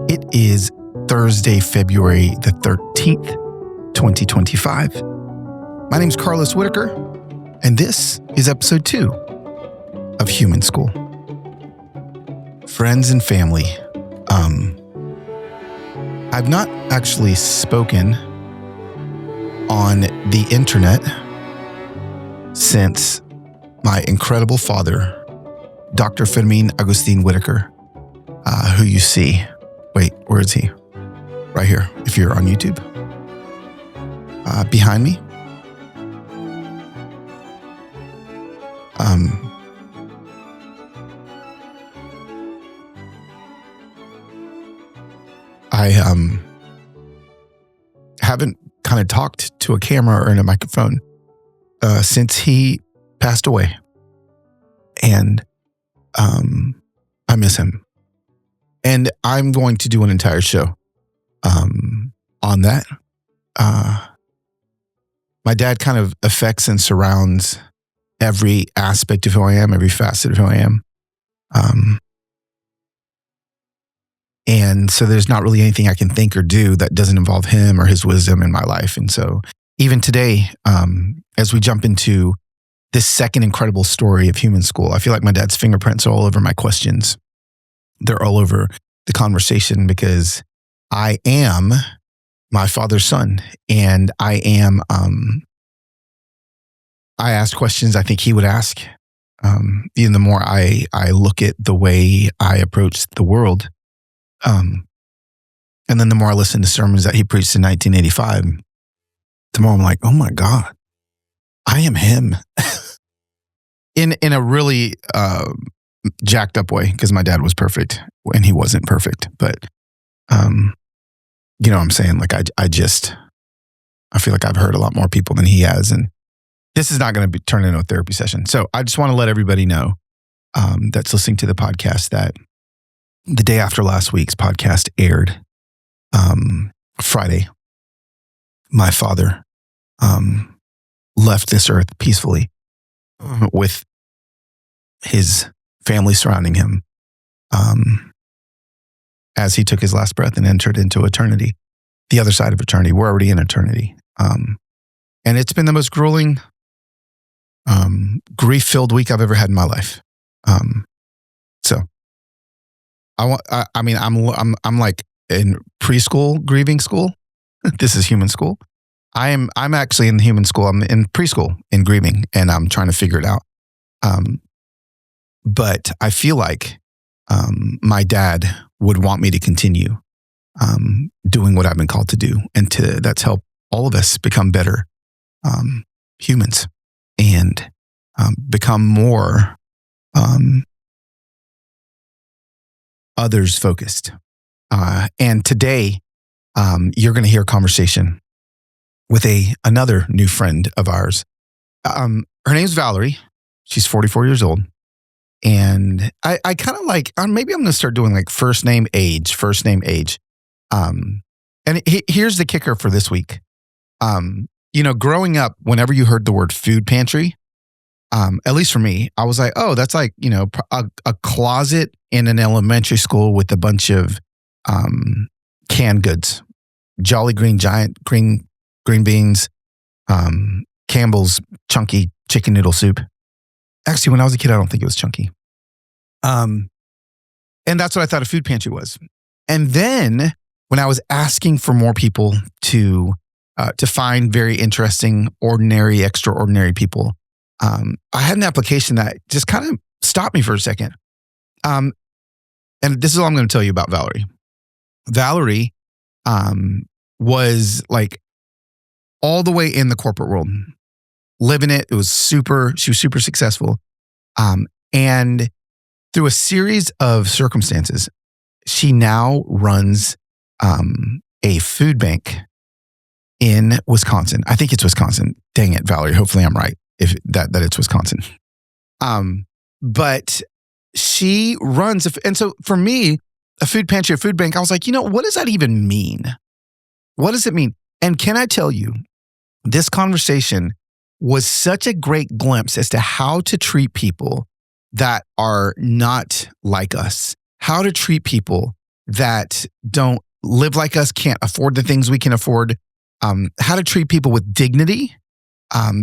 It is Thursday, February the 13th, 2025. My name is Carlos Whitaker, and this is episode 2 of Human School. Friends and family, I've not actually spoken on the internet since my incredible father, Dr. Fermin Agustin Whitaker, who you see. Wait, where is he? Right here, if you're on YouTube. Behind me. I haven't kind of talked to a camera or in a microphone since he passed away. And I miss him. And I'm going to do an entire show on that. My dad kind of affects and surrounds every aspect of who I am, every facet of who I am. And so there's not really anything I can think or do that doesn't involve him or his wisdom in my life. And so even today, as we jump into this second incredible story of Human School, I feel like my dad's fingerprints are all over my questions. They're all over the conversation because I am my father's son, and I ask questions I think he would ask. Even the more I look at the way I approach the world, and then the more I listen to sermons that he preached in 1985, the more I'm like, oh my God, I am him. in a really jacked up way, because my dad was perfect and he wasn't perfect. But you know what I'm saying? Like I feel like I've heard a lot more people than he has, and this is not going to be turned into a therapy session. So I just want to let everybody know that's listening to the podcast that the day after last week's podcast aired, Friday, my father left this earth peacefully with his family surrounding him as he took his last breath and entered into eternity, the other side of eternity. We're already in eternity. And it's been the most grueling, grief-filled week I've ever had in my life. So I'm like in preschool grieving school. This is Human School. I'm actually in Human School. I'm in preschool in grieving, and I'm trying to figure it out. But I feel like my dad would want me to continue doing what I've been called to do, and that's help all of us become better humans and become more others focused. And today, you're going to hear a conversation with another new friend of ours. Her name's Valerie. She's 44 years old. And I kind of like, maybe I'm going to start doing like first name, age. And here's the kicker for this week. Growing up, whenever you heard the word food pantry, at least for me, I was like, oh, that's like, a closet in an elementary school with a bunch of canned goods, Jolly Green Giant green beans, Campbell's chunky chicken noodle soup. Actually, when I was a kid, I don't think it was chunky. And that's what I thought a food pantry was. And then when I was asking for more people to find very interesting, ordinary, extraordinary people, I had an application that just kind of stopped me for a second. And this is all I'm going to tell you about Valerie. Valerie was like all the way in the corporate world, living it. She was super successful. And through a series of circumstances, she now runs a food bank in Wisconsin. I think it's Wisconsin. Dang it, Valerie. Hopefully I'm right if that it's Wisconsin. But she runs, and so for me, a food pantry, a food bank, I was like, what does that even mean? What does it mean? And can I tell you, this conversation was such a great glimpse as to how to treat people that are not like us, how to treat people that don't live like us, can't afford the things we can afford, how to treat people with dignity,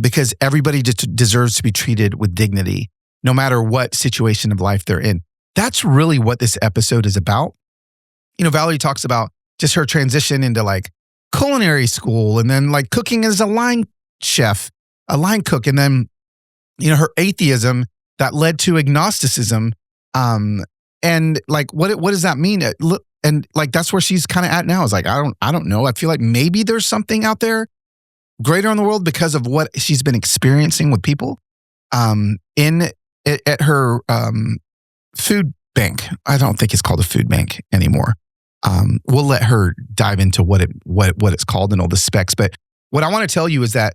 because everybody just deserves to be treated with dignity, no matter what situation of life they're in. That's really what this episode is about. Valerie talks about just her transition into like culinary school and then like cooking as a line chef, a line cook, and then, her atheism that led to agnosticism. And like, what does that mean? And like, that's where she's kind of at now. Is like, I don't know. I feel like maybe there's something out there greater in the world because of what she's been experiencing with people, at her, food bank. I don't think it's called a food bank anymore. We'll let her dive into what it's called and all the specs. But what I want to tell you is that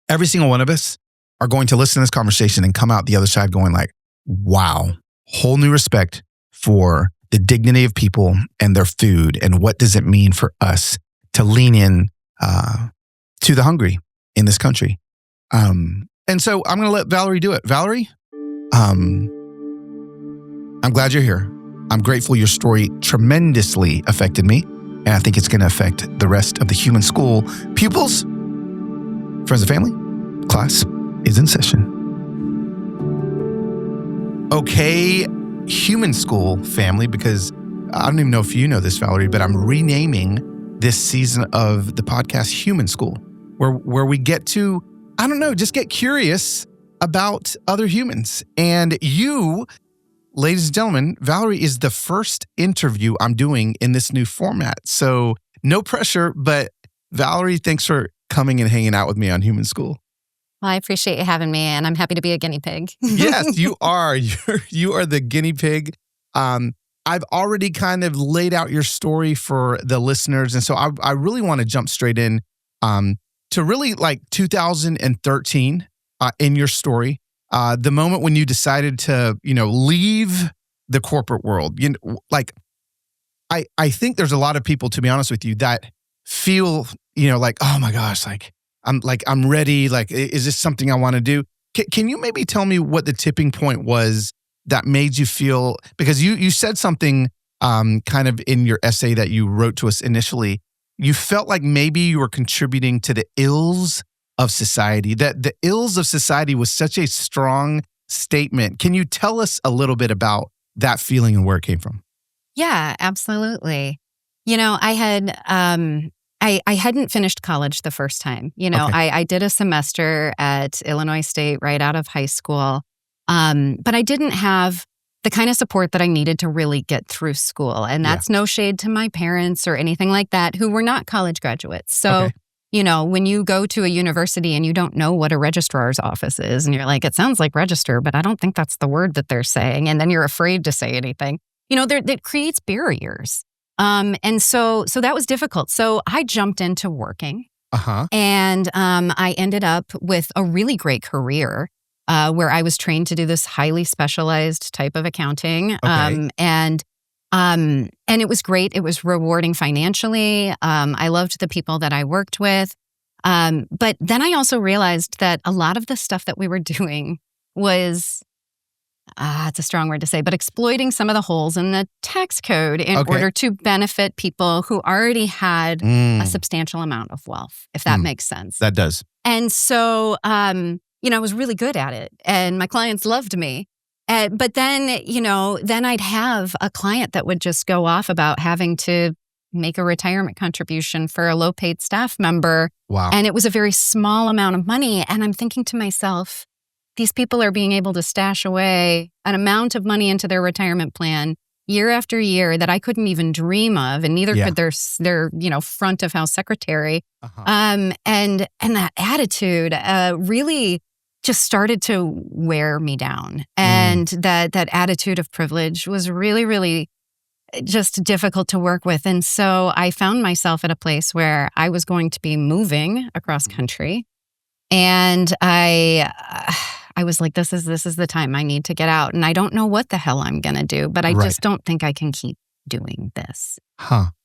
every single one of us are going to listen to this conversation and come out the other side going like, wow, whole new respect for the dignity of people and their food. And what does it mean for us to lean in to the hungry in this country? And so I'm going to let Valerie do it. Valerie, I'm glad you're here. I'm grateful your story tremendously affected me. And I think it's going to affect the rest of the Human School pupils. Friends and family, class is in session. Okay, Human School family, because I don't even know if you know this, Valerie, but I'm renaming this season of the podcast Human School, where we get to, I don't know, just get curious about other humans. And you, ladies and gentlemen, Valerie is the first interview I'm doing in this new format. So no pressure, but Valerie, thanks for coming and hanging out with me on Human School. Well, I appreciate you having me, and I'm happy to be a guinea pig. Yes, you are. You are the guinea pig. I've already kind of laid out your story for the listeners, and so I really want to jump straight in to really like 2013 in your story, the moment when you decided to leave the corporate world. I think there's a lot of people, to be honest with you, that feel like, oh my gosh, I'm ready. Like, is this something I want to do? Can you maybe tell me what the tipping point was that made you feel, because you said something kind of in your essay that you wrote to us initially, you felt like maybe you were contributing to the ills of society, that the ills of society was such a strong statement. Can you tell us a little bit about that feeling and where it came from? Yeah, absolutely. I had, I hadn't finished college the first time. Okay. I did a semester at Illinois State right out of high school, but I didn't have the kind of support that I needed to really get through school. And that's no shade to my parents or anything like that, who were not college graduates. So, when you go to a university and you don't know what a registrar's office is, and you're like, it sounds like register, but I don't think that's the word that they're saying. And then you're afraid to say anything. That creates barriers. And so that was difficult. So I jumped into working, and I ended up with a really great career where I was trained to do this highly specialized type of accounting. And it was great. It was rewarding financially. I loved the people that I worked with. But then I also realized that a lot of the stuff that we were doing was, it's a strong word to say, but exploiting some of the holes in the tax code in order to benefit people who already had a substantial amount of wealth, if that makes sense. That does. And so, I was really good at it, and my clients loved me. But then, then I'd have a client that would just go off about having to make a retirement contribution for a low-paid staff member. Wow. And it was a very small amount of money. And I'm thinking to myself, these people are being able to stash away an amount of money into their retirement plan year after year that I couldn't even dream of, and neither could their front of house secretary. And that attitude really just started to wear me down, and that attitude of privilege was really, really just difficult to work with. And so I found myself at a place where I was going to be moving across country, and I was like, this is the time I need to get out. And I don't know what the hell I'm going to do, but I just don't think I can keep doing this.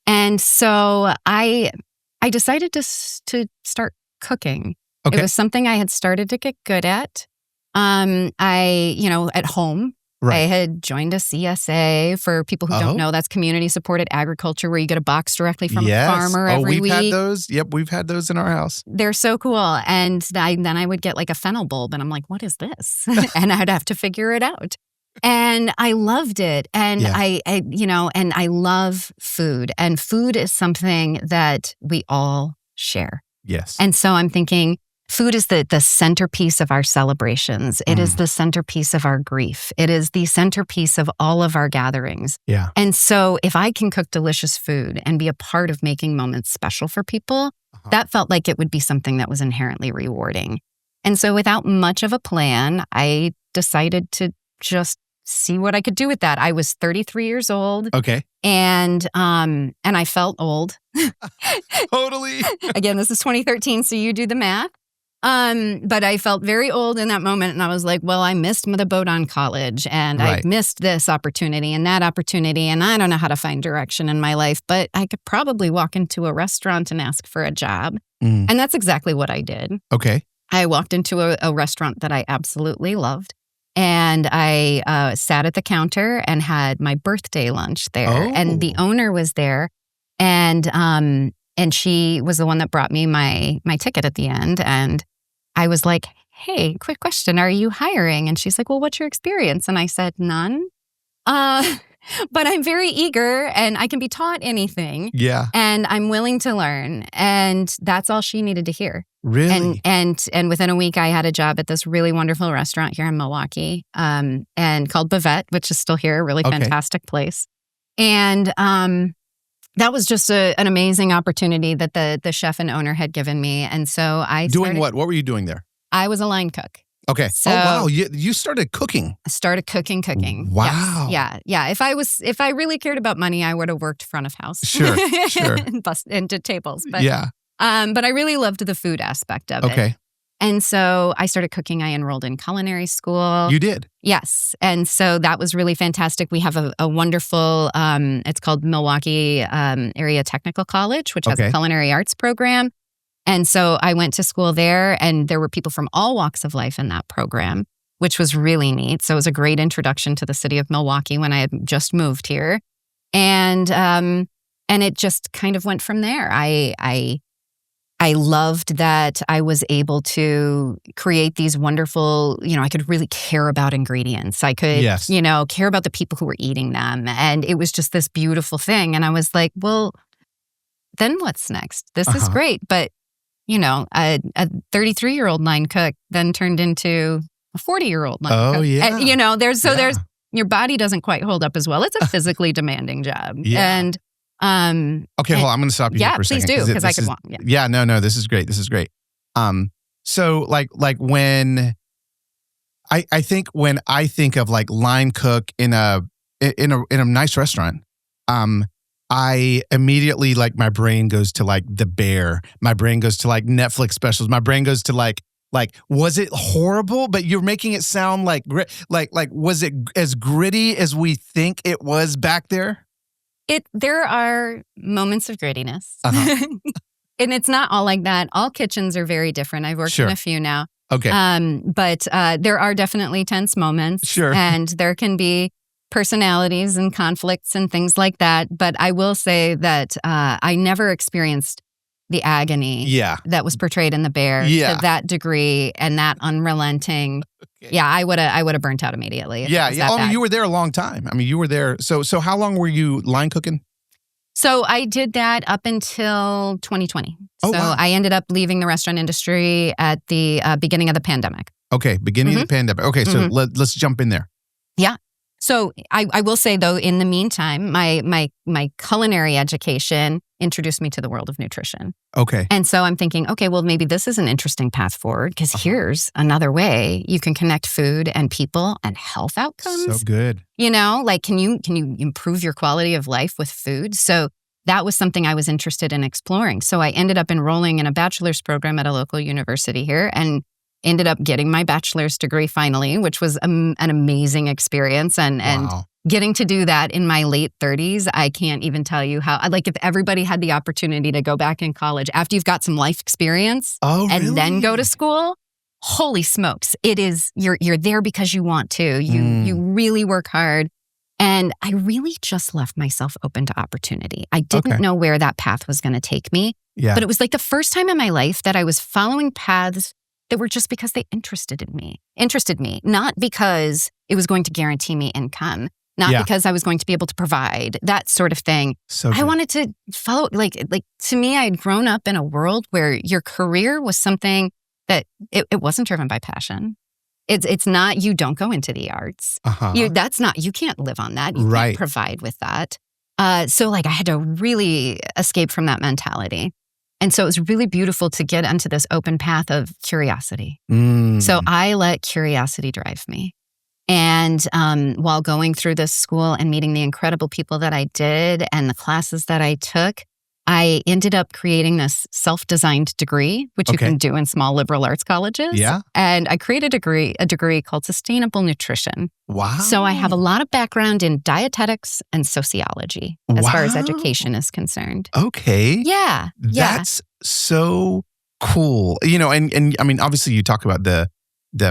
And so I decided to start cooking. It was something I had started to get good at. At home. Right. I had joined a CSA. For people who don't know, that's community supported agriculture, where you get a box directly from a farmer every week. We've had those. Yep, we've had those in our house. They're so cool. And then I would get like a fennel bulb, and I'm like, what is this? And I'd have to figure it out. And I loved it. And I and I love food. And food is something that we all share. Yes. And so I'm thinking, food is the centerpiece of our celebrations. It is the centerpiece of our grief. It is the centerpiece of all of our gatherings. Yeah. And so if I can cook delicious food and be a part of making moments special for people, that felt like it would be something that was inherently rewarding. And so without much of a plan, I decided to just see what I could do with that. I was 33 years old. Okay. And I felt old. Totally. Again, this is 2013, so you do the math. But I felt very old in that moment, and I was like, well, I missed the boat on college, and I missed this opportunity and that opportunity, and I don't know how to find direction in my life, but I could probably walk into a restaurant and ask for a job. And that's exactly what I did. Okay. I walked into a restaurant that I absolutely loved. And I sat at the counter and had my birthday lunch there. Oh. And the owner was there. And she was the one that brought me my ticket at the end. And I was like, hey, quick question. Are you hiring? And she's like, well, what's your experience? And I said, none. But I'm very eager, and I can be taught anything. Yeah. And I'm willing to learn. And that's all she needed to hear. Really? And within a week, I had a job at this really wonderful restaurant here in Milwaukee, and called Bavette, which is still here, a really fantastic place. And that was just an amazing opportunity that the chef and owner had given me. And so I Doing what? What were you doing there? I was a line cook. Okay. So, oh, wow. You started cooking. I started cooking. Wow. Yes. Yeah. If I really cared about money, I would have worked front of house. Sure. and did tables. But, yeah. But I really loved the food aspect of it. Okay. And so I started cooking. I enrolled in culinary school. You did? Yes. And so that was really fantastic. We have a wonderful, it's called Milwaukee Area Technical College, which has a culinary arts program. And so I went to school there, and there were people from all walks of life in that program, which was really neat. So it was a great introduction to the city of Milwaukee when I had just moved here. And it just kind of went from there. I loved that I was able to create these wonderful, I could really care about ingredients. I could, care about the people who were eating them. And it was just this beautiful thing. And I was like, well, then what's next? This is great. But, a 33-year-old line cook then turned into a 40-year-old line cook. Oh, yeah. And, there's your body doesn't quite hold up as well. It's a physically demanding job. Yeah. And okay, hold on. I'm going to stop you here for a second. Yeah, please do, because I could walk. Yeah, no, this is great. So like when I think when I think of like line cook in a nice restaurant, I immediately, like, my brain goes to like The Bear. My brain goes to like Netflix specials. My brain goes to like, was it horrible? But you're making it sound like was it as gritty as we think it was back there? There are moments of grittiness. And it's not all like that. All kitchens are very different. I've worked in a few now. Okay. But there are definitely tense moments. Sure. And there can be personalities and conflicts and things like that. But I will say that I never experienced the agony that was portrayed in The Bear to that degree and that unrelenting. Okay. Yeah, I would have burnt out immediately. Yeah. You were there a long time. I mean, you were there. So how long were you line cooking? So I did that up until 2020. Oh, so wow. I ended up leaving the restaurant industry at the beginning of the pandemic. Okay, beginning of the pandemic. Okay, so let's jump in there. Yeah. So I will say, though, in the meantime, my culinary education introduced me to the world of nutrition. Okay. And so I'm thinking, okay, well, maybe this is an interesting path forward, because here's another way you can connect food and people and health outcomes. So good. Can you improve your quality of life with food? So that was something I was interested in exploring. So I ended up enrolling in a bachelor's program at a local university here and ended up getting my bachelor's degree finally, which was an amazing experience. And getting to do that in my late 30s, I can't even tell you how, if everybody had the opportunity to go back in college after you've got some life experience and then go to school, holy smokes, it is, you're there because you want to. You really work hard. And I really just left myself open to opportunity. I didn't know where that path was going to take me. Yeah. But it was like the first time in my life that I was following paths that were just because they interested me, not because it was going to guarantee me income, not because I was going to be able to provide, that sort of thing. So I wanted to follow, like to me, I had grown up in a world where your career was something that it wasn't driven by passion. It's not, you don't go into the arts. You can't live on that. You can't provide with that. So like I had to really escape from that mentality. And so it was really beautiful to get onto this open path of curiosity. So I let curiosity drive me. And while going through this school and meeting the incredible people that I did and the classes that I took, I ended up creating this self-designed degree, which you can do in small liberal arts colleges. Yeah. And I created a degree called Sustainable Nutrition. Wow. So I have a lot of background in dietetics and sociology as far as education is concerned. Okay. Yeah. That's so cool. You know, and I mean, obviously you talk about the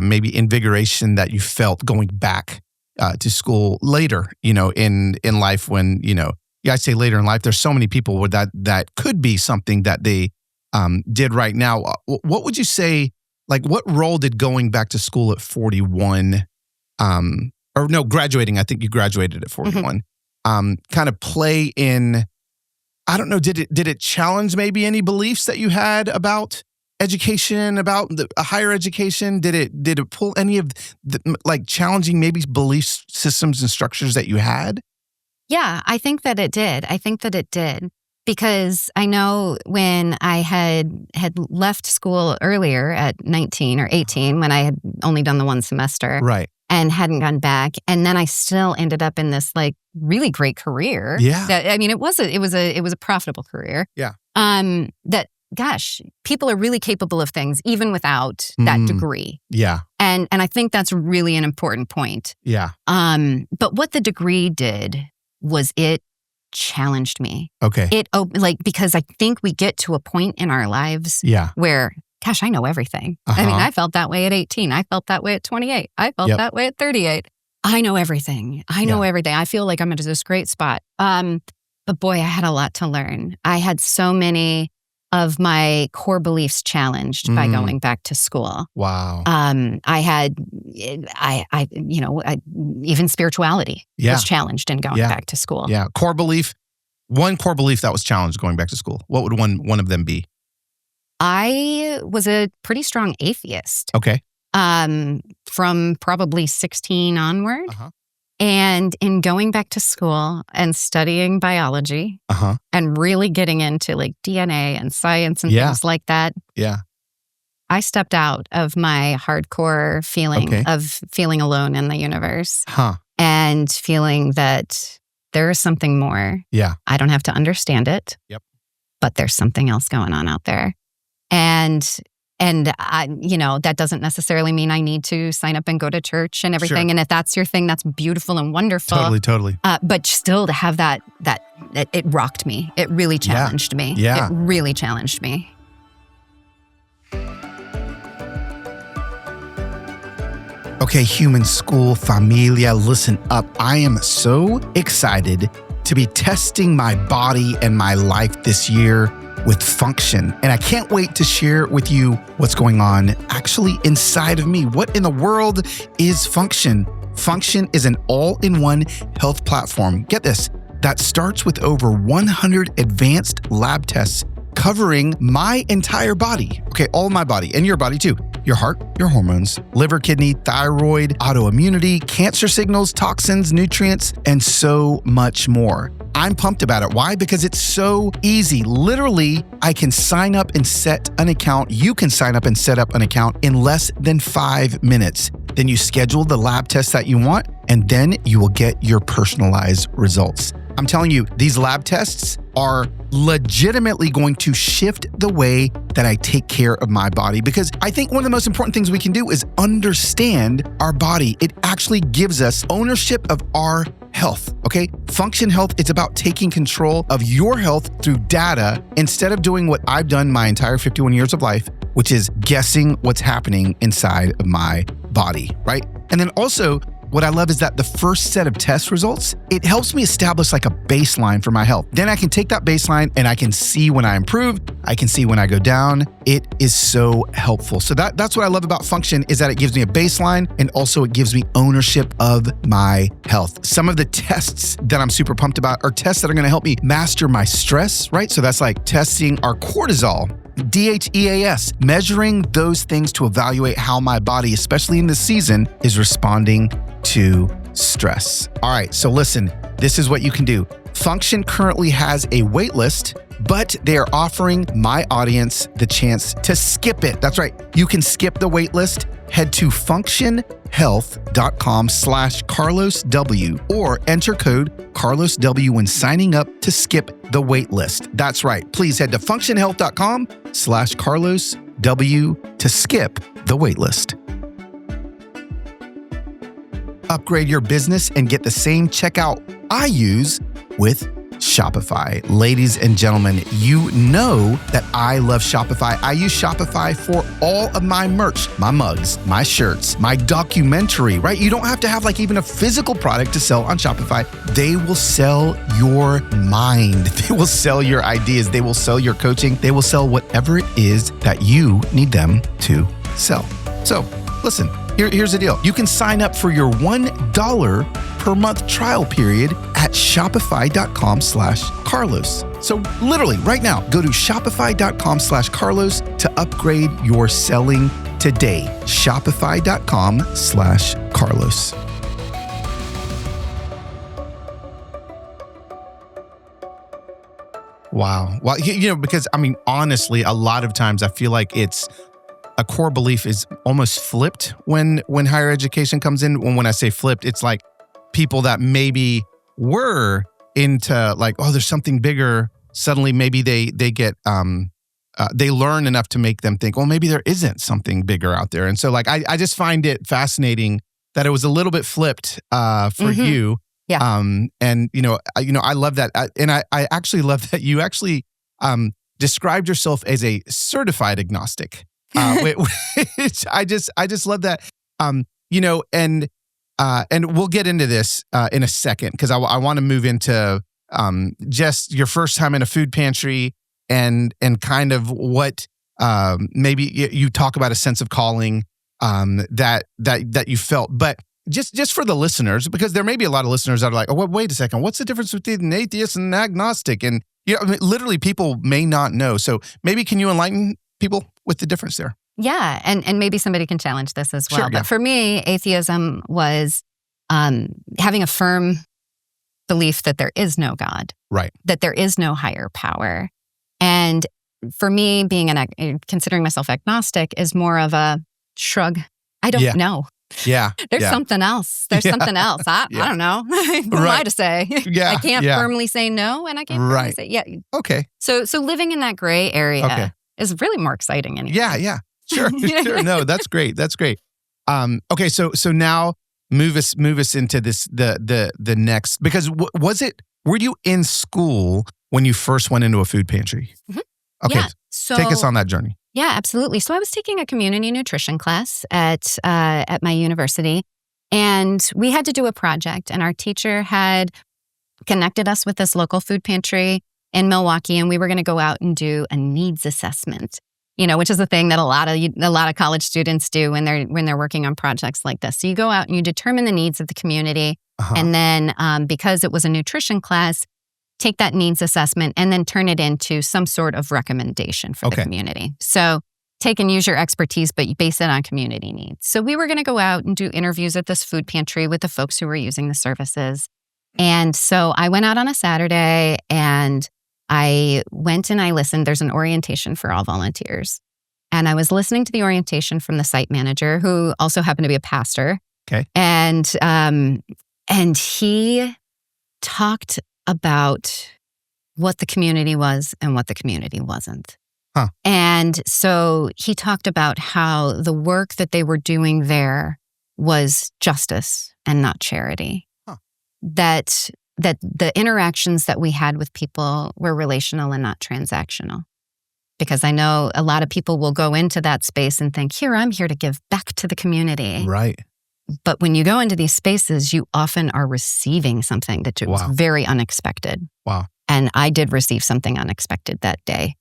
maybe invigoration that you felt going back to school later, you know, in life when, you know, I say later in life, there's so many people where that could be something that they did right now. What would you say, like what role did going back to school at 41, or no, graduating, I think you graduated at 41, kind of play in, I don't know, did it challenge maybe any beliefs that you had about education, about higher education? Did it pull any of the, like challenging maybe belief systems and structures that you had? Yeah, I think that it did. Because I know when I had left school earlier at 19 or 18, when I had only done the one semester. Right. And hadn't gone back. And then I still ended up in this like really great career. Yeah. That, I mean, it was a profitable career. Yeah. That, gosh, people are really capable of things even without that degree. Yeah. And I think that's really an important point. Yeah. But what the degree did was it challenged me. Okay. Because I think we get to a point in our lives where, gosh, I know everything. I mean, I felt that way at 18. I felt that way at 28. I felt that way at 38. I know everything. I know everything. I feel like I'm at this great spot. But boy, I had a lot to learn. I had so many of my core beliefs challenged by going back to school. Wow. I had, even spirituality was challenged in going back to school. Yeah. One core belief that was challenged going back to school. What would one of them be? I was a pretty strong atheist. Okay. From probably 16 onward. And in going back to school and studying biology and really getting into like DNA and science and things like that. Yeah. I stepped out of my hardcore feeling of feeling alone in the universe and feeling that there is something more. Yeah. I don't have to understand it. Yep. But there's something else going on out there. And I, that doesn't necessarily mean I need to sign up and go to church and everything. Sure. And if that's your thing, that's beautiful and wonderful. Totally. But still to have that it rocked me. It really challenged me. Yeah. It really challenged me. Okay, human school familia, listen up. I am so excited to be testing my body and my life this year with function. And I can't wait to share with you what's going on actually inside of me. What in the world is function? Function is an all-in-one health platform. Get this, that starts with over 100 advanced lab tests covering my entire body. Okay, all my body and your body too. Your heart, your hormones, liver, kidney, thyroid, autoimmunity, cancer signals, toxins, nutrients, and so much more. I'm pumped about it. Why? Because it's so easy. Literally, I can sign up and set an account. You can sign up and set up an account in less than 5 minutes. Then you schedule the lab tests that you want, and then you will get your personalized results. I'm telling you, these lab tests are legitimately going to shift the way that I take care of my body, because I think one of the most important things we can do is understand our body. It actually gives us ownership of our health. health, okay? Function Health, it's about taking control of your health through data instead of doing what I've done my entire 51 years of life, which is guessing what's happening inside of my body, right? And then also, what I love is that the first set of test results, it helps me establish like a baseline for my health. Then I can take that baseline and I can see when I improve. I can see when I go down. It is so helpful. So that's what I love about Function is that it gives me a baseline and also it gives me ownership of my health. Some of the tests that I'm super pumped about are tests that are going to help me master my stress, right? So that's like testing our cortisol, DHEAS, measuring those things to evaluate how my body, especially in this season, is responding to stress. All right, so listen, this is what you can do. Function currently has a wait list, but they are offering my audience the chance to skip it. That's right. You can skip the wait list. Head to functionhealth.com/CarlosW or enter code CarlosW when signing up to skip the wait list. That's right. Please head to functionhealth.com/CarlosW to skip the wait list. Upgrade your business and get the same checkout I use with Shopify. Ladies and gentlemen, you know that I love Shopify. I use Shopify for all of my merch, my mugs, my shirts, my documentary, right? You don't have to have like even a physical product to sell on Shopify. They will sell your mind. They will sell your ideas. They will sell your coaching. They will sell whatever it is that you need them to sell. So listen, here's the deal. You can sign up for your $1 per month trial period at shopify.com/Carlos. So literally right now, go to shopify.com/Carlos to upgrade your selling today. Shopify.com/Carlos. Wow. Well, because I mean, honestly, a lot of times I feel like it's a core belief is almost flipped when higher education comes in. When I say flipped, it's like people that maybe were into like, oh, there's something bigger. Suddenly, maybe they get they learn enough to make them think, well, maybe there isn't something bigger out there. And so, like, I just find it fascinating that it was a little bit flipped for you. Yeah. And I love that, and I actually love that you actually described yourself as a certified agnostic. Which I just love that. And we'll get into this in a second because I want to move into just your first time in a food pantry and kind of what maybe you talk about a sense of calling that you felt, but just for the listeners, because there may be a lot of listeners that are like, oh, wait a second, what's the difference between an atheist and an agnostic? And literally people may not know. So maybe can you enlighten people with the difference there? Yeah, and maybe somebody can challenge this as well. Sure, yeah. But for me, atheism was having a firm belief that there is no God, right? That there is no higher power. And for me, considering myself agnostic is more of a shrug. I don't know. Yeah. There's something else. There's something else. I don't know. Who am I to say? Yeah. I can't firmly say no, and I can't firmly say yeah. Okay. So living in that gray area is really more exciting. Yeah. Sure. No, that's great. Okay. So now move us into this, the next, because were you in school when you first went into a food pantry? Mm-hmm. Okay. Yeah, so take us on that journey. Yeah, absolutely. So I was taking a community nutrition class at my university, and we had to do a project, and our teacher had connected us with this local food pantry in Milwaukee, and we were going to go out and do a needs assessment, which is a thing that a lot of college students do when they're working on projects like this. So you go out and you determine the needs of the community, and then because it was a nutrition class, take that needs assessment and then turn it into some sort of recommendation for the community. So take and use your expertise, but you base it on community needs. So we were going to go out and do interviews at this food pantry with the folks who were using the services. And so I went out on a Saturday and I went and I listened. There's an orientation for all volunteers. And I was listening to the orientation from the site manager, who also happened to be a pastor. Okay. And he talked about what the community was and what the community wasn't. Huh. And so he talked about how the work that they were doing there was justice and not charity. Huh. that the interactions that we had with people were relational and not transactional. Because I know a lot of people will go into that space and think, I'm here to give back to the community. Right. But when you go into these spaces, you often are receiving something that was very unexpected. Wow. And I did receive something unexpected that day.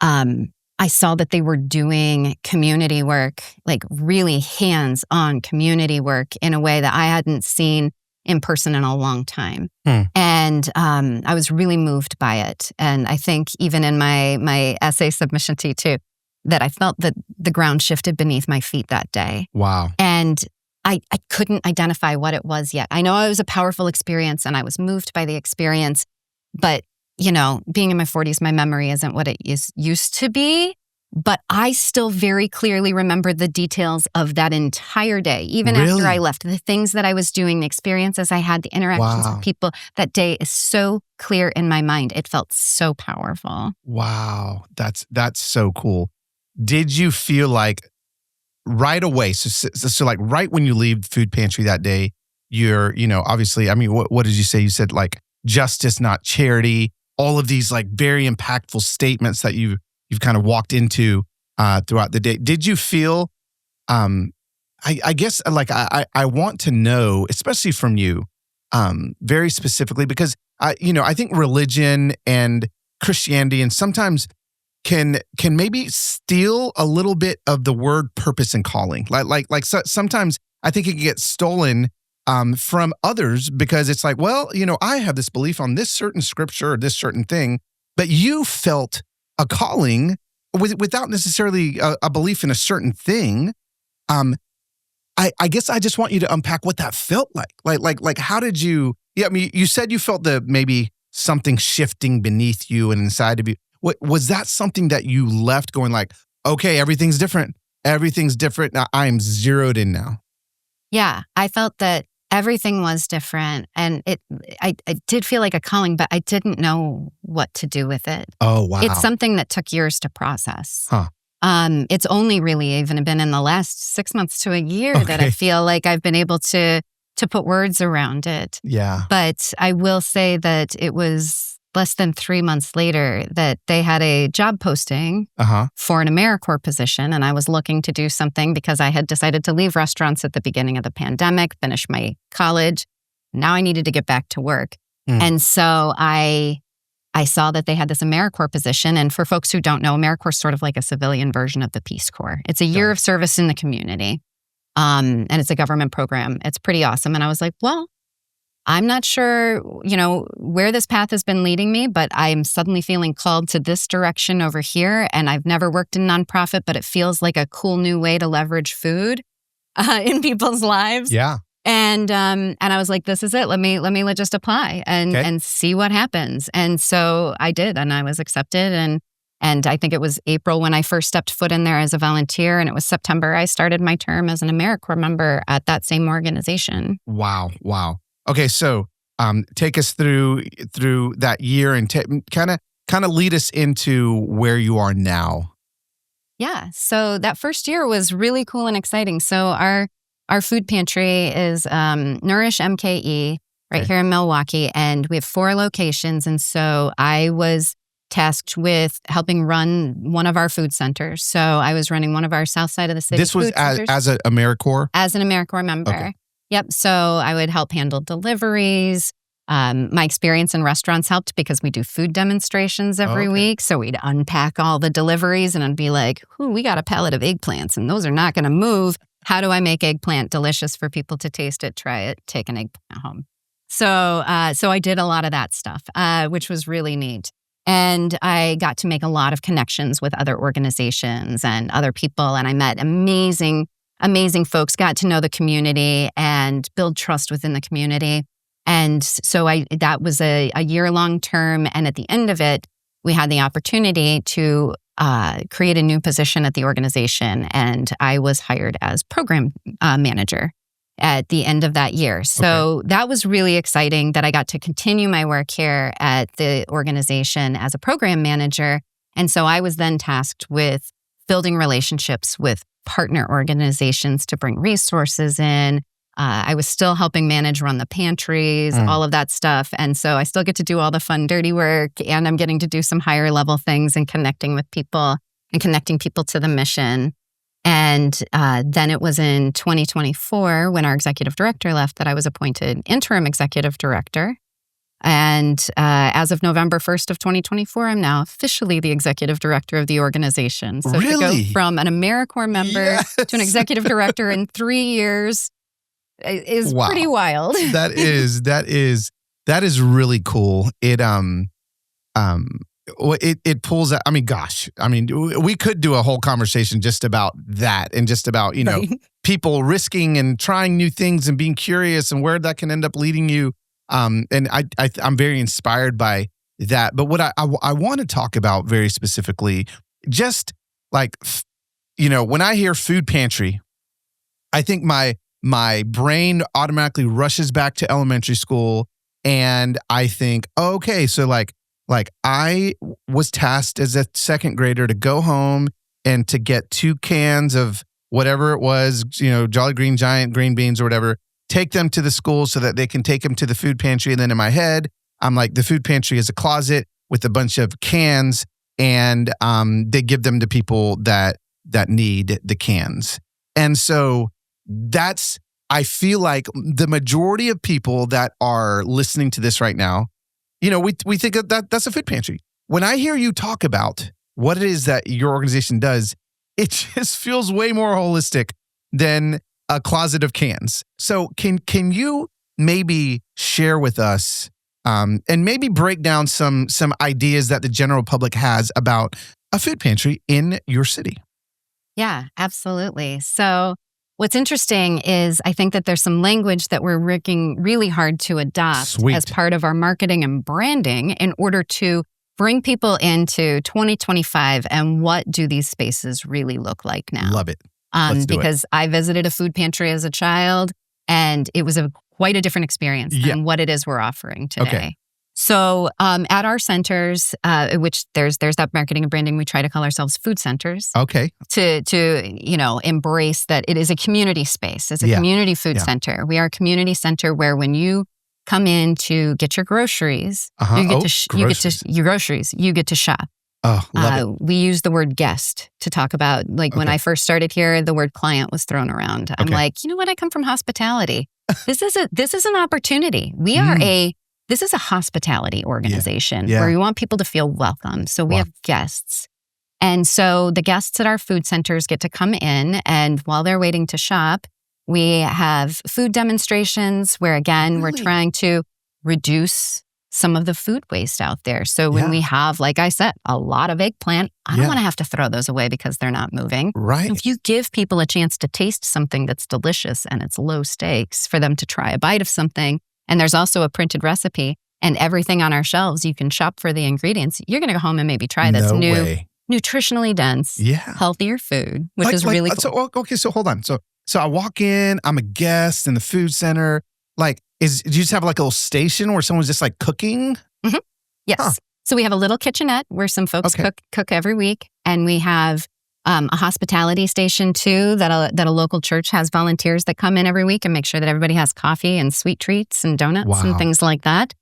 I saw that they were doing community work, like really hands-on community work in a way that I hadn't seen in person in a long time. And I was really moved by it. And I think even in my essay submission to you too, that I felt that the ground shifted beneath my feet that day. Wow. And I couldn't identify what it was yet. I know it was a powerful experience and I was moved by the experience, but being in my 40s, my memory isn't what it used to be. But I still very clearly remember the details of that entire day, even after I left. The things that I was doing, the experiences I had, the interactions with people, that day is so clear in my mind. It felt so powerful. Wow. That's so cool. Did you feel like right away, so like right when you leave the food pantry that day, you're, obviously, I mean, what did you say? You said like justice, not charity, all of these like very impactful statements that you've kind of walked into throughout the day. Did you feel, I guess, like I want to know, especially from you, very specifically, because I think religion and Christianity and sometimes can maybe steal a little bit of the word purpose and calling. Like sometimes I think it can get stolen from others because it's like, well, I have this belief on this certain scripture or this certain thing, but you felt a calling without necessarily a belief in a certain thing. I guess I just want you to unpack what that felt like. Like how did you? Yeah, I mean, you said you felt maybe something shifting beneath you and inside of you. Was that something that you left going like, okay, everything's different. Everything's different. Now I'm zeroed in now. Yeah, I felt that everything was different, and I did feel like a calling, but I didn't know what to do with it. Oh, wow. It's something that took years to process. Huh. It's only really even been in the last 6 months to a year that I feel like I've been able to put words around it. Yeah. But I will say that it was less than 3 months later that they had a job posting for an AmeriCorps position. And I was looking to do something because I had decided to leave restaurants at the beginning of the pandemic, finish my college. Now I needed to get back to work. And so I saw that they had this AmeriCorps position. And for folks who don't know, AmeriCorps is sort of like a civilian version of the Peace Corps. It's a year of service in the community. And it's a government program. It's pretty awesome. And I was like, well, I'm not sure, where this path has been leading me, but I'm suddenly feeling called to this direction over here. And I've never worked in nonprofit, but it feels like a cool new way to leverage food in people's lives. Yeah. And I was like, this is it. Let me just apply and see what happens. And so I did, and I was accepted. And I think it was April when I first stepped foot in there as a volunteer, and it was September I started my term as an AmeriCorps member at that same organization. Wow. Okay, so take us through that year and kind of lead us into where you are now. Yeah, so that first year was really cool and exciting. So our food pantry is Nourish MKE right here in Milwaukee, and we have 4 locations. And so I was tasked with helping run one of our food centers. So I was running one of our south side of the city. This was as an AmeriCorps? As an AmeriCorps member. Okay. Yep. So I would help handle deliveries. My experience in restaurants helped because we do food demonstrations every week. So we'd unpack all the deliveries and I'd be like, we got a pallet of eggplants and those are not going to move. How do I make eggplant delicious for people to taste it, try it, take an eggplant home? So I did a lot of that stuff, which was really neat. And I got to make a lot of connections with other organizations and other people. And I met amazing folks, got to know the community and build trust within the community. And so that was a year-long term. And at the end of it, we had the opportunity to create a new position at the organization. And I was hired as program manager at the end of that year. So that was really exciting that I got to continue my work here at the organization as a program manager. And so I was then tasked with building relationships with partner organizations to bring resources in, I was still helping run the pantries, all of that stuff. And so I still get to do all the fun, dirty work, and I'm getting to do some higher level things and connecting with people and connecting people to the mission. And then it was in 2024 when our executive director left that I was appointed interim executive director. And as of November 1st of 2024, I'm now officially the executive director of the organization. So to go from an AmeriCorps member to an executive director in 3 years is pretty wild. That is really cool. It pulls out. I mean, gosh, we could do a whole conversation just about that and just about, people risking and trying new things and being curious and where that can end up leading you. And I'm very inspired by that. But what I want to talk about very specifically, just like, when I hear food pantry, I think my brain automatically rushes back to elementary school, and I think, okay, so like I was tasked as a second grader to go home and to get 2 cans of whatever it was, Jolly Green Giant green beans or whatever, take them to the school so that they can take them to the food pantry. And then in my head, I'm like, the food pantry is a closet with a bunch of cans, and they give them to people that need the cans. And so I feel like the majority of people that are listening to this right now, we think that's a food pantry. When I hear you talk about what it is that your organization does, it just feels way more holistic than a closet of cans. So can you maybe share with us and maybe break down some ideas that the general public has about a food pantry in your city? Yeah, absolutely. So what's interesting is I think that there's some language that we're working really hard to adopt as part of our marketing and branding in order to bring people into 2025 and what do these spaces really look like now. Love it. Because I visited a food pantry as a child, and it was quite a different experience than what it is we're offering today. Okay. So at our centers, which there's that marketing and branding, we try to call ourselves food centers. Okay. To embrace that it is a community space. It's a community food center. We are a community center where when you come in to get your groceries, you get to shop. Oh, love it. We use the word guest to talk about, when I first started here, the word client was thrown around. I'm like, you know what? I come from hospitality. This is an opportunity. This is a hospitality organization where we want people to feel welcome. So we have guests. And so the guests at our food centers get to come in, and while they're waiting to shop, we have food demonstrations where, again, we're trying to reduce some of the food waste out there. So when we have, like I said, a lot of eggplant, I don't want to have to throw those away because they're not moving. Right. If you give people a chance to taste something that's delicious and it's low stakes for them to try a bite of something, and there's also a printed recipe and everything on our shelves, you can shop for the ingredients, you're going to go home and maybe try this nutritionally dense, healthier food, which is really cool. So hold on. So I walk in, I'm a guest in the food center. Do you just have like a little station where someone's just like cooking? Mm-hmm. Yes. So we have a little kitchenette where some folks cook every week. And we have a hospitality station too that a local church has volunteers that come in every week and make sure that everybody has coffee and sweet treats and donuts and things like that.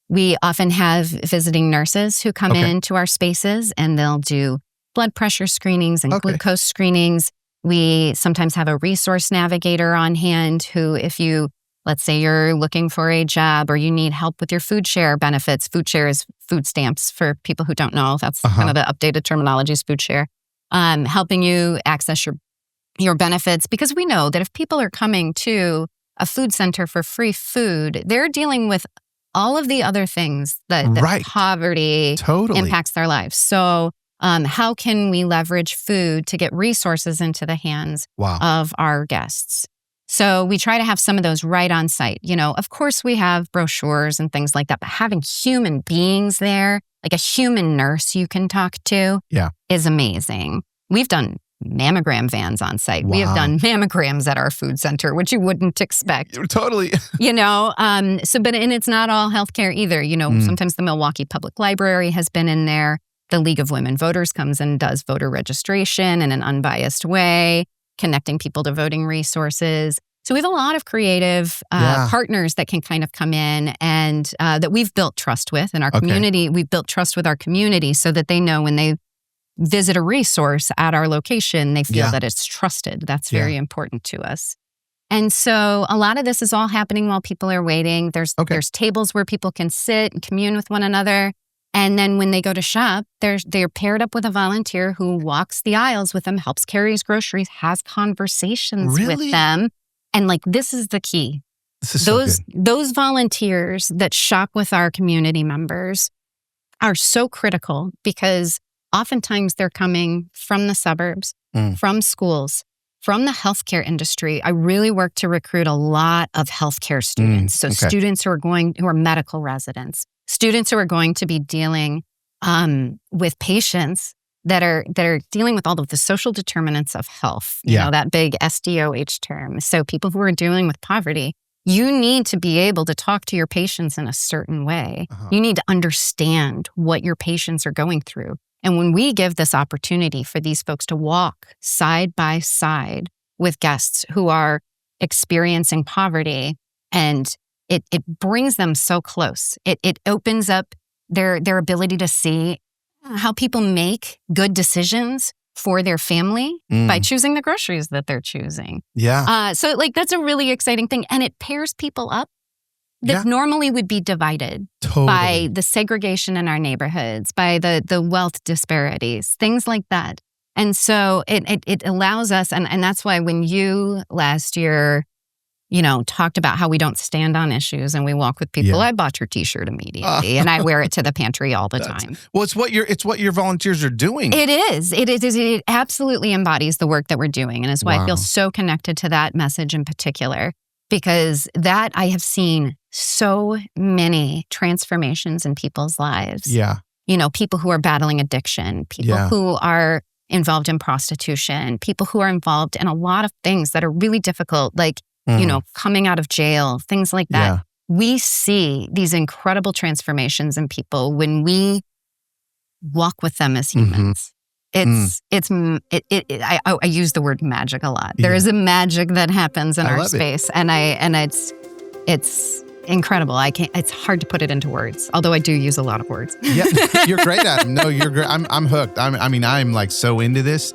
We often have visiting nurses who come into our spaces, and they'll do blood pressure screenings and glucose screenings. We sometimes have a resource navigator on hand who, if let's say you're looking for a job or you need help with your food share benefits. Food share is food stamps for people who don't know. That's kind of the updated terminology is food share. Helping you access your benefits, because we know that if people are coming to a food center for free food, they're dealing with all of the other things that poverty impacts their lives. So how can we leverage food to get resources into the hands of our guests? So we try to have some of those right on site. Of course we have brochures and things like that, but having human beings there, like a human nurse you can talk to is amazing. We've done mammogram vans on site. We have done mammograms at our food center, which you wouldn't expect. Totally. And it's not all healthcare either. Sometimes the Milwaukee Public Library has been in there. The League of Women Voters comes and does voter registration in an unbiased way, connecting people to voting resources. So we have a lot of creative partners that can kind of come in and that we've built trust with in our community. We've built trust with our community so that they know when they visit a resource at our location, they feel that it's trusted. That's very important to us. And so a lot of this is all happening while people are waiting. There's tables where people can sit and commune with one another. And then when they go to shop, they're paired up with a volunteer who walks the aisles with them, helps carry his groceries, has conversations with them. And like, this is the key. This is those volunteers that shop with our community members are so critical because oftentimes they're coming from the suburbs, from schools, from the healthcare industry. I really work to recruit a lot of healthcare students. So students who are medical residents, students who are going to be dealing with patients that are dealing with all of the social determinants of health, you know, that big SDOH term. So people who are dealing with poverty, you need to be able to talk to your patients in a certain way. You need to understand what your patients are going through. And when we give this opportunity for these folks to walk side by side with guests who are experiencing poverty, and it brings them so close. It opens up their ability to see how people make good decisions for their family by choosing the groceries that they're choosing. So like that's a really exciting thing. And it pairs people up that normally would be divided by the segregation in our neighborhoods, by the wealth disparities, things like that. And so it allows us, and that's why when you last year, you know, talked about how we don't stand on issues and we walk with people, I bought your T-shirt immediately and I wear it to the pantry all the time. Well, it's what your volunteers are doing. It is. It absolutely embodies the work that we're doing. And it's why I feel so connected to that message in particular, because that I have seen so many transformations in people's lives. You know, people who are battling addiction, people who are involved in prostitution, people who are involved in a lot of things that are really difficult, like, you know, coming out of jail, things like that. We see these incredible transformations in people when we walk with them as humans. I use the word magic a lot. There is a magic that happens in our space, and it's incredible. It's hard to put it into words, although I do use a lot of words. You're great at them. No, you're great. I'm hooked. I'm like so into this.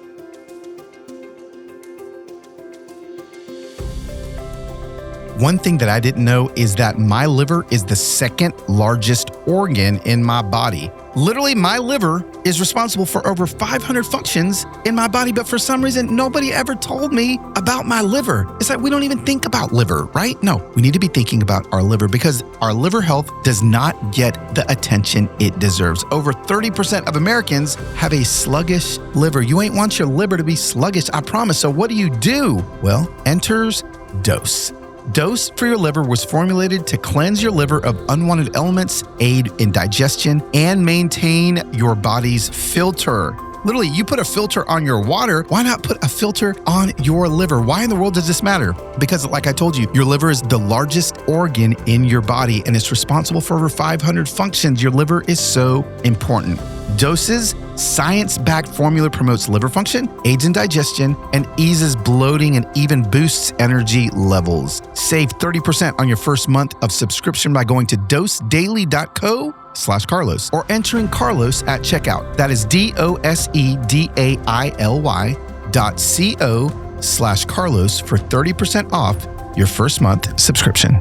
One thing that I didn't know is that my liver is the second largest organ in my body. Literally, my liver is responsible for over 500 functions in my body, but for some reason, nobody ever told me about my liver. It's like we don't even think about liver, right? No, we need to be thinking about our liver because our liver health does not get the attention it deserves. Over 30% of Americans have a sluggish liver. You ain't want your liver to be sluggish, I promise. So what do? Well, enters Dose. Dose for your liver was formulated to cleanse your liver of unwanted elements, aid in digestion, and maintain your body's filter. Literally, you put a filter on your water. Why not put a filter on your liver? Why in the world does this matter? Because like I told you, your liver is the largest organ in your body and it's responsible for over 500 functions. Your liver is so important. Dose's science-backed formula promotes liver function, aids in digestion, and eases bloating and even boosts energy levels. Save 30% on your first month of subscription by going to dosedaily.co/Carlos or entering Carlos at checkout. That is dosedaily.co/Carlos for 30% off your first month subscription.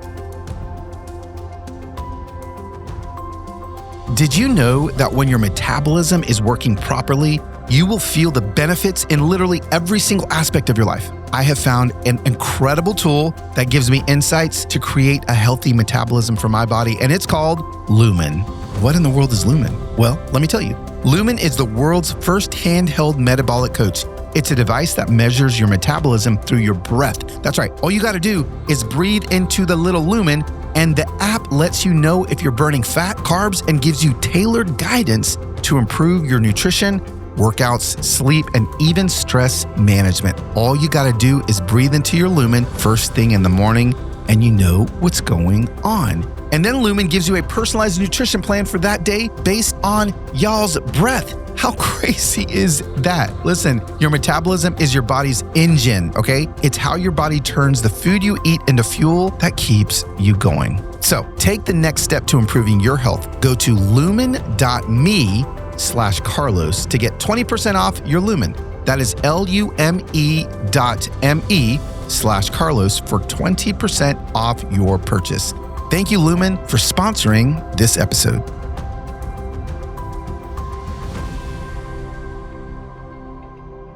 Did you know that when your metabolism is working properly, you will feel the benefits in literally every single aspect of your life? I have found an incredible tool that gives me insights to create a healthy metabolism for my body, and it's called Lumen. What in the world is Lumen? Well, let me tell you. Lumen is the world's first handheld metabolic coach. It's a device that measures your metabolism through your breath. That's right. All you got to do is breathe into the little Lumen, and the app lets you know if you're burning fat, carbs, and gives you tailored guidance to improve your nutrition, workouts, sleep, and even stress management. All you got to do is breathe into your Lumen first thing in the morning, and you know what's going on. And then Lumen gives you a personalized nutrition plan for that day based on y'all's breath. How crazy is that? Listen, your metabolism is your body's engine, okay? It's how your body turns the food you eat into fuel that keeps you going. So take the next step to improving your health. Go to lumen.me/Carlos to get 20% off your Lumen. That is lume.me/Carlos for 20% off your purchase. Thank you, Lumen, for sponsoring this episode.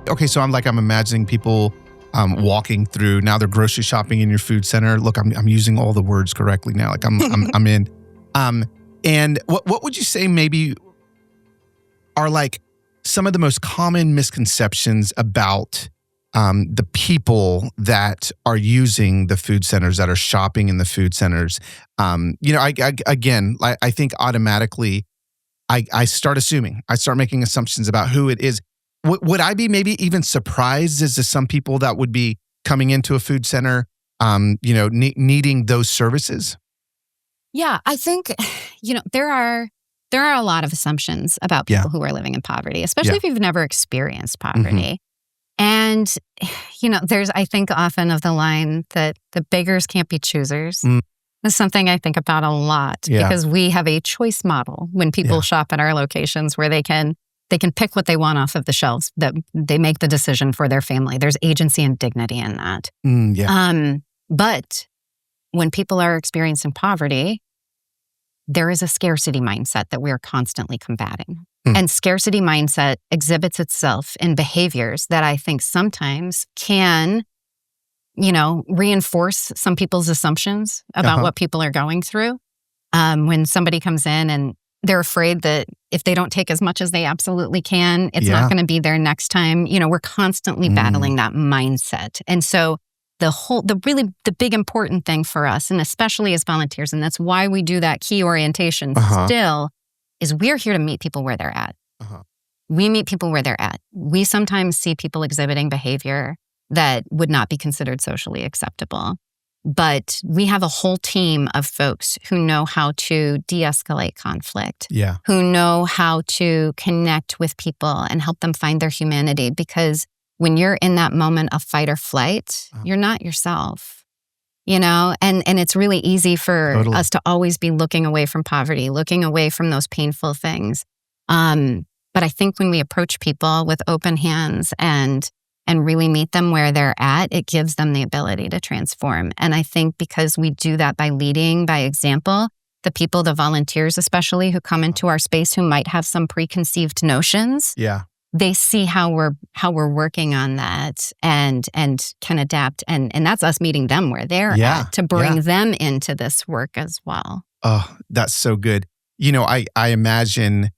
Okay, so I'm imagining people walking through. Now they're grocery shopping in your food center. Look, I'm using all the words correctly now. Like I'm in. And what would you say maybe are like some of the most common misconceptions about the people that are using the food centers, that are shopping in the food centers? I think automatically I start assuming. I start making assumptions about who it is. Would I be maybe even surprised as to some people that would be coming into a food center, needing those services? Yeah, I think, there are a lot of assumptions about people who are living in poverty, especially if you've never experienced poverty. And, there's, I think often of the line that the beggars can't be choosers. That's something I think about a lot because we have a choice model when people shop at our locations where they can pick what they want off of the shelves, that they make the decision for their family. There's agency and dignity in that. But when people are experiencing poverty, there is a scarcity mindset that we are constantly combating. And scarcity mindset exhibits itself in behaviors that I think sometimes can, reinforce some people's assumptions about what people are going through. When somebody comes in and they're afraid that if they don't take as much as they absolutely can, it's not going to be there next time. We're constantly battling that mindset. And so the big important thing for us, and especially as volunteers, and that's why we do that key orientation still, is we're here to meet people where they're at. We meet people where they're at. We sometimes see people exhibiting behavior that would not be considered socially acceptable. But we have a whole team of folks who know how to de-escalate conflict, who know how to connect with people and help them find their humanity. Because when you're in that moment of fight or flight, you're not yourself, and it's really easy for us to always be looking away from poverty, looking away from those painful things. But I think when we approach people with open hands and really meet them where they're at, it gives them the ability to transform. And I think because we do that by leading by example, the volunteers especially who come into our space who might have some preconceived notions, they see how we're working on that and can adapt. And that's us meeting them where they're at to bring them into this work as well. Oh, that's so good. I imagine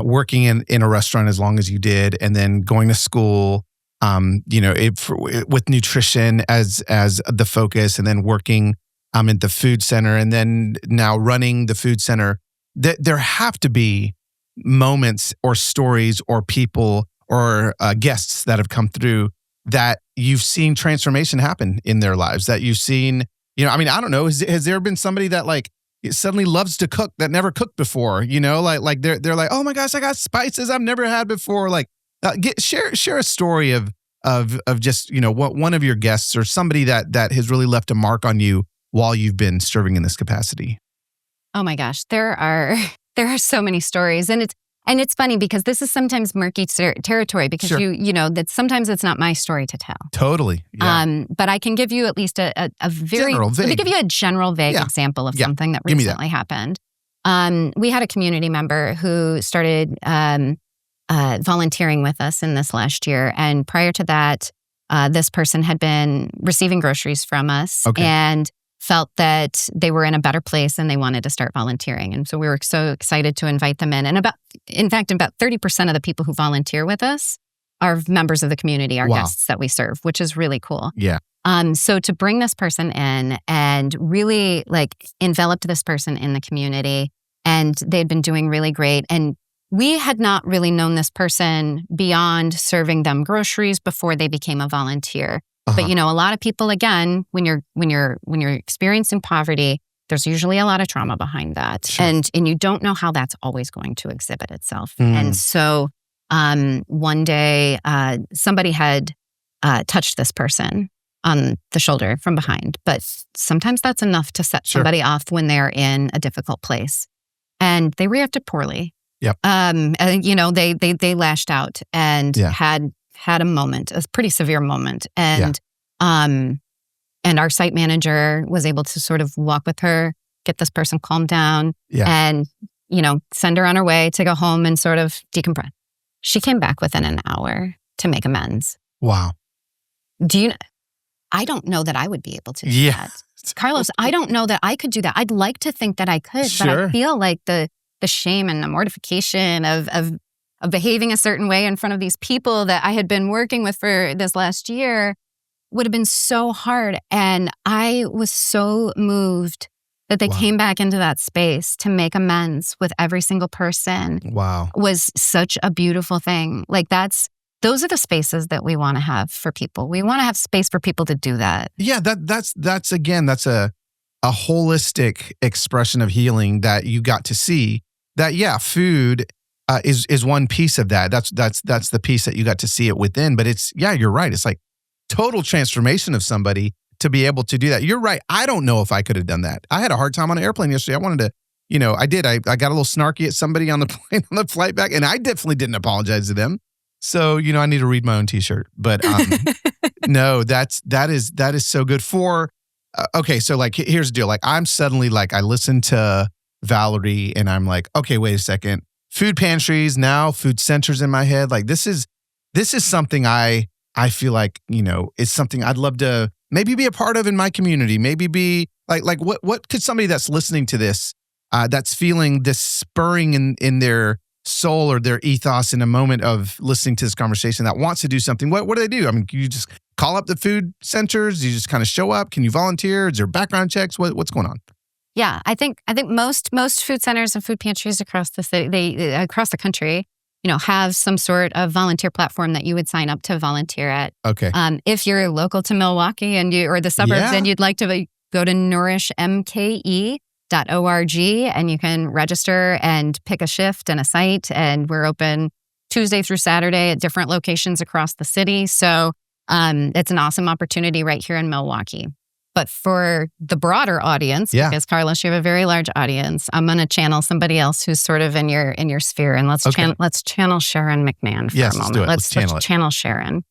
working in a restaurant as long as you did, and then going to school, with nutrition as the focus, and then working at the food center, and then now running the food center, there have to be moments or stories or people or guests that have come through that you've seen transformation happen in their lives, that you've seen, I don't know, has there been somebody that suddenly loves to cook that never cooked before, like they're like, oh my gosh, I got spices I've never had before. Share a story of just, what one of your guests or somebody that has really left a mark on you while you've been serving in this capacity. Oh my gosh, there are so many stories, and it's funny because this is sometimes murky territory because that sometimes it's not my story to tell. Totally. Yeah. But I can give you at least a very general, let me give you a general vague example of something that recently happened. We had a community member who started volunteering with us in this last year. And prior to that, this person had been receiving groceries from us and felt that they were in a better place and they wanted to start volunteering. And so we were so excited to invite them in. And about 30% of the people who volunteer with us are members of the community, our guests that we serve, which is really cool. Yeah. So to bring this person in and really enveloped this person in the community, and they'd been doing really great. And we had not really known this person beyond serving them groceries before they became a volunteer. But a lot of people, again, when you're experiencing poverty, there's usually a lot of trauma behind that, and you don't know how that's always going to exhibit itself. And so One day, somebody had touched this person on the shoulder from behind, but sometimes that's enough to set somebody off when they're in a difficult place, and they reacted poorly. Yep. And they lashed out and had a moment, a pretty severe moment, and our site manager was able to sort of walk with her, get this person calmed down, and send her on her way to go home and sort of decompress. She came back within an hour to make amends. Wow. I don't know that I would be able to do that. Carlos, I don't know that I could do that. I'd like to think that I could, but I feel like the shame and the mortification of behaving a certain way in front of these people that I had been working with for this last year would have been so hard. And I was so moved that they came back into that space to make amends with every single person. Wow. Was such a beautiful thing. Like those are the spaces that we want to have for people. We want to have space for people to do that. Yeah, that's a holistic expression of healing that you got to see. That food is one piece of that. That's the piece that you got to see it within. But it's you're right. It's like total transformation of somebody to be able to do that. You're right. I don't know if I could have done that. I had a hard time on an airplane yesterday. I wanted to, I did. I got a little snarky at somebody on the plane on the flight back, and I definitely didn't apologize to them. So, I need to read my own t-shirt, but no, that is so good for, okay. So like, here's the deal. Like I'm suddenly like, I listened to Valerie and I'm like, okay, wait a second. Food pantries now, food centers in my head. Like this is something I feel like, is something I'd love to maybe be a part of in my community. Maybe be like what could somebody that's listening to this, that's feeling this spurring in their soul or their ethos in a moment of listening to this conversation that wants to do something, what do they do? I mean, can you just call up the food centers? You just kind of show up? Can you volunteer? Is there background checks? What's going on? Yeah, I think most food centers and food pantries across the city, across the country, have some sort of volunteer platform that you would sign up to volunteer at. Okay. If you're local to Milwaukee or the suburbs and you'd like to go to Nourish MKE.org and you can register and pick a shift and a site, and we're open Tuesday through Saturday at different locations across the city. So it's an awesome opportunity right here in Milwaukee. But for the broader audience, because Carlos, you have a very large audience, I'm going to channel somebody else who's sort of in your sphere, and let's channel Sharon McMahon for a moment. Let's channel Sharon.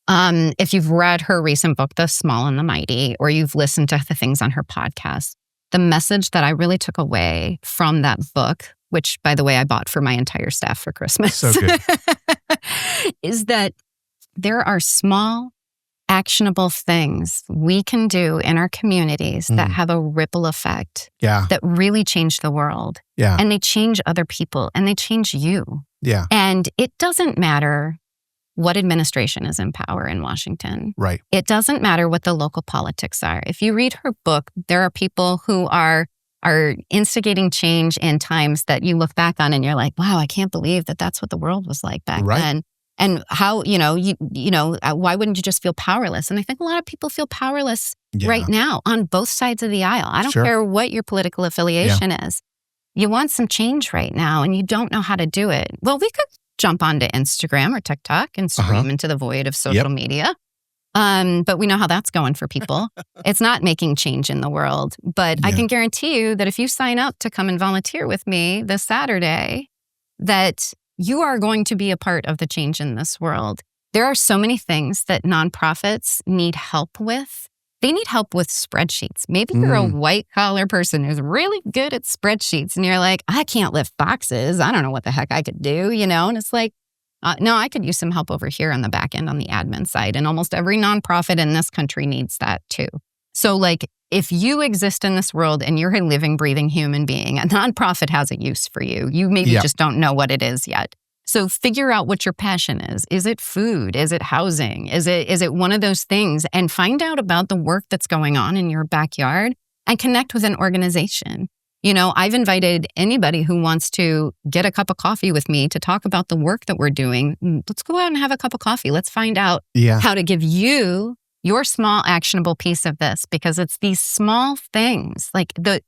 If you've read her recent book, The Small and the Mighty, or you've listened to the things on her podcast, the message that I really took away from that book, which, by the way, I bought for my entire staff for Christmas, so good. is that there are small, actionable things we can do in our communities that have a ripple effect that really change the world. Yeah. And they change other people and they change you. Yeah. And it doesn't matter what administration is in power in Washington. Right. It doesn't matter what the local politics are. If you read her book, there are people who are instigating change in times that you look back on and you're like, wow, I can't believe that that's what the world was like back then. And how, why wouldn't you just feel powerless? And I think a lot of people feel powerless right now on both sides of the aisle. I don't care what your political affiliation is. You want some change right now and you don't know how to do it. Well, we could jump onto Instagram or TikTok and scream into the void of social media. But we know how that's going for people. It's not making change in the world. But I can guarantee you that if you sign up to come and volunteer with me this Saturday, that you are going to be a part of the change in this world. There are so many things that nonprofits need help with. They need help with spreadsheets. Maybe you're a white-collar person who's really good at spreadsheets, and you're like, I can't lift boxes. I don't know what the heck I could do, And it's like, no, I could use some help over here on the back end on the admin side. And almost every nonprofit in this country needs that too. So like, if you exist in this world and you're a living, breathing human being, a nonprofit has a use for you. You maybe just don't know what it is yet. So figure out what your passion is. Is it food? Is it housing? Is it one of those things? And find out about the work that's going on in your backyard and connect with an organization. I've invited anybody who wants to get a cup of coffee with me to talk about the work that we're doing. Let's go out and have a cup of coffee. Let's find out how to give you your small actionable piece of this, because it's these small things. Like the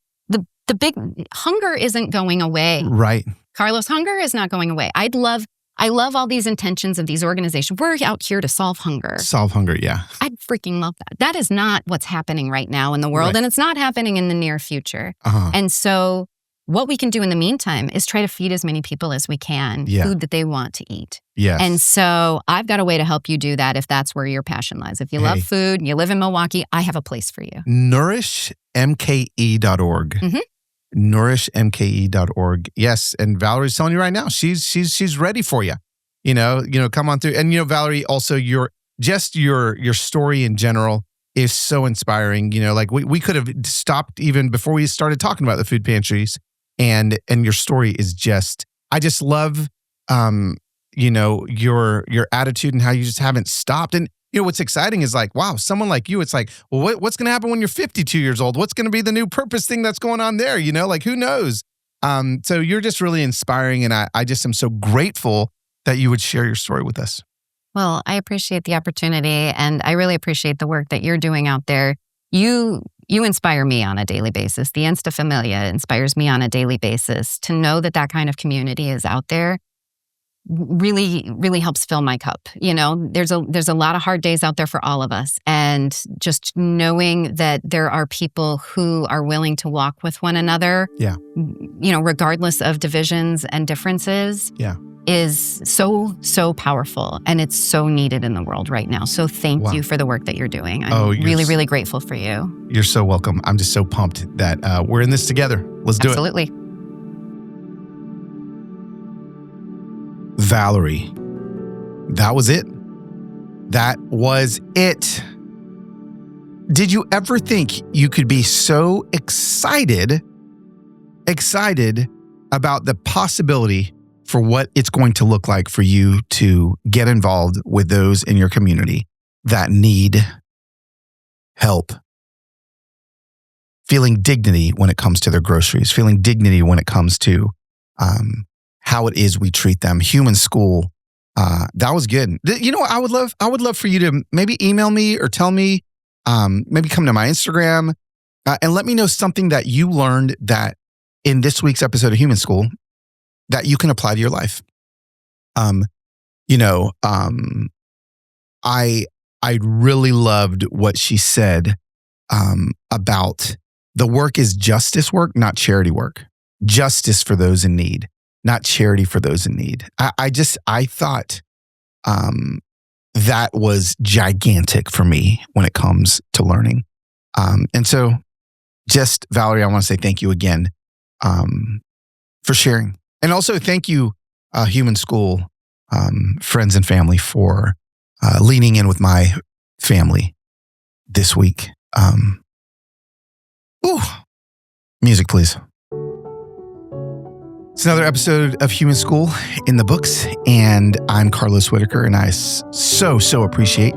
big hunger isn't going away. Right. Carlos, hunger is not going away. I'd love I love all these intentions of these organizations. We're out here to solve hunger. Solve hunger, yeah. I freaking love that. That is not what's happening right now in the world, and it's not happening in the near future. And so what we can do in the meantime is try to feed as many people as we can food that they want to eat. Yes. And so I've got a way to help you do that if that's where your passion lies. If you love food and you live in Milwaukee, I have a place for you. NourishMKE.org. NourishMKE.org. Yes, and Valerie's telling you right now, she's ready for you. Come on through. And Valerie, also your story in general is so inspiring. Like we could have stopped even before we started talking about the food pantries, and your story is I just love your attitude and how you just haven't stopped. And what's exciting is like, wow, someone like you, it's like, well, what's going to happen when you're 52 years old? What's going to be the new purpose thing that's going on there? Like who knows? So you're just really inspiring. And I just am so grateful that you would share your story with us. Well, I appreciate the opportunity, and I really appreciate the work that you're doing out there. You inspire me on a daily basis. The Insta Familia inspires me on a daily basis. To know that kind of community is out there really, really helps fill my cup. There's a lot of hard days out there for all of us. And just knowing that there are people who are willing to walk with one another, regardless of divisions and differences, is so, so powerful. And it's so needed in the world right now. So thank you for the work that you're doing. I'm really, really grateful for you. You're so welcome. I'm just so pumped that we're in this together. Let's do it. Absolutely. Valerie, that was it. That was it. Did you ever think you could be so excited about the possibility for what it's going to look like for you to get involved with those in your community that need help? Feeling dignity when it comes to their groceries, feeling dignity when it comes to how it is we treat them. Human School, that was good. I would love for you to maybe email me or tell me, maybe come to my Instagram and let me know something that you learned that in this week's episode of Human School that you can apply to your life. I really loved what she said about the work is justice work, not charity work. Justice for those in need, not charity for those in need. I thought that was gigantic for me when it comes to learning. And so just, Valerie, I want to say thank you again for sharing. And also thank you, Human School friends and family, for leaning in with my family this week. Music, please. It's another episode of Human School in the books, and I'm Carlos Whitaker, and I so appreciate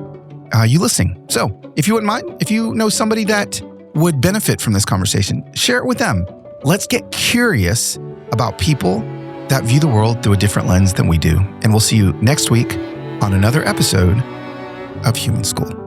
you listening. So if you wouldn't mind, if you know somebody that would benefit from this conversation, share it with them. Let's get curious about people that view the world through a different lens than we do. And we'll see you next week on another episode of Human School.